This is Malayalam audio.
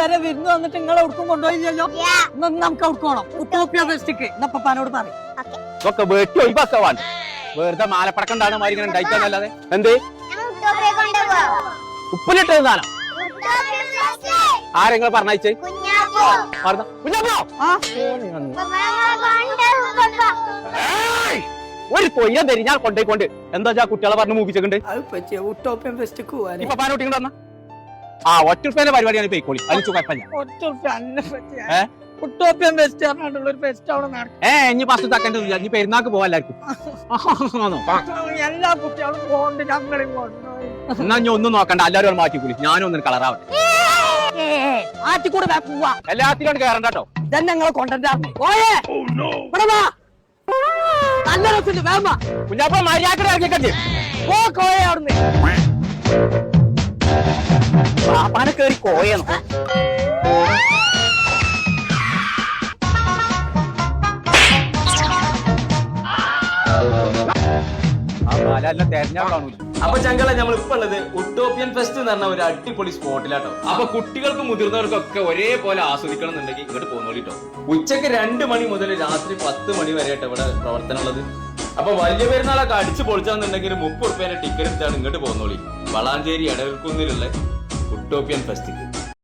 വരെ വിരുന്ന് വന്നിട്ട് നിങ്ങളെ ഉടുക്കും കൊണ്ടുപോയില്ലല്ലോ. നമുക്ക് ഉടുക്കണം ഉട്ടോപ്യ ഫെസ്റ്റിക്ക് എന്നപ്പാനോട് പറയും. ഒക്കെ വെട്ടി ഒഴിവാക്കാൻ വെറുതെ മാലപ്പടക്കണ്ടാണ് മാതിരി ഇങ്ങനെ ഉണ്ടായിക്കാന്നല്ലാതെ എന്ത് ഉപ്പിലിട്ടത് സാധനം ആരെങ്കിലും പറഞ്ഞയച്ചേ ഒരു കൊയ്യാൻ തരും ഞാൻ കൊണ്ടേക്കൊണ്ട് എന്താ കുട്ടികളെ പറഞ്ഞ് മൂപ്പിച്ചിട്ടുണ്ട് ഉട്ടോപ്യൻ ഫെസ്റ്റിക്ക് പോവാൻ ഇപ്പൊ പാനോട്ടി വന്ന ആ ഒറ്റ പരിപാടിയാണ് പോയിക്കോളി അതിന് കുഴപ്പമില്ല. ഉട്ടോപ്യൻ ഫെസ്റ്റ് പറഞ്ഞിട്ടുള്ള ഒരു ഫെസ്റ്റ് അവിടെ നടക്കും. ഇനി ഫസ്റ്റ് സെക്കൻഡ് ഇനി പെരുന്നാക്ക് പോവാ എല്ലാവർക്കും. എല്ലാ കുട്ടികളും പോകണ്ട് ഞങ്ങളും കൊണ്ടുപോയി. എന്നാ ഇനി ഒന്നും നോക്കണ്ട എല്ലാവരും മാറ്റിക്കൂലി ഞാനും ഒന്നും കളറാവട്ടെ. ആറ്റിക്കൂടെ പോവാ എല്ലാത്തിനും കയറണ്ട കേട്ടോ. ഇതന്നെ ഞങ്ങളെ കൊണ്ടുവരാറുണ്ട്. നല്ല രസമുണ്ട് വേമ കുഞ്ഞാപ്പ മര്യാദ ഇറങ്ങിക്കട്ടെ കോയ അവിടുന്ന് പാപ്പാനെ കയറി കോയെന്ന് അപ്പൊ ചങ്കള നമ്മൾ ഇപ്പൊ ഉള്ളത് ഉട്ടോപ്യൻ ഫെസ്റ്റ് എന്ന് പറഞ്ഞ ഒരു അടിപൊളി സ്പോട്ടിലാട്ടോ. അപ്പൊ കുട്ടികൾക്കും മുതിർന്നവർക്കൊക്കെ ഒരേപോലെ ആസ്വദിക്കണം എന്നുണ്ടെങ്കിൽ ഇങ്ങോട്ട് പോകുന്നോളിട്ടോ. ഉച്ചക്ക് 2 മണി മുതൽ രാത്രി 10 മണി വരെ ആയിട്ട് ഇവിടെ പ്രവർത്തനം ഉള്ളത്. അപ്പൊ വലിയ പെരുന്നാളൊക്കെ അടിച്ചു പൊളിച്ചാന്നുണ്ടെങ്കിൽ 30 റുപ്യേന്റെ ടിക്കറ്റ് എടുത്താണ് ഇങ്ങോട്ട് പോകുന്നോളി. വളാഞ്ചേരി എടവൽക്കുന്നിലുള്ള ഉട്ടോപ്യൻ ഫെസ്റ്റ്.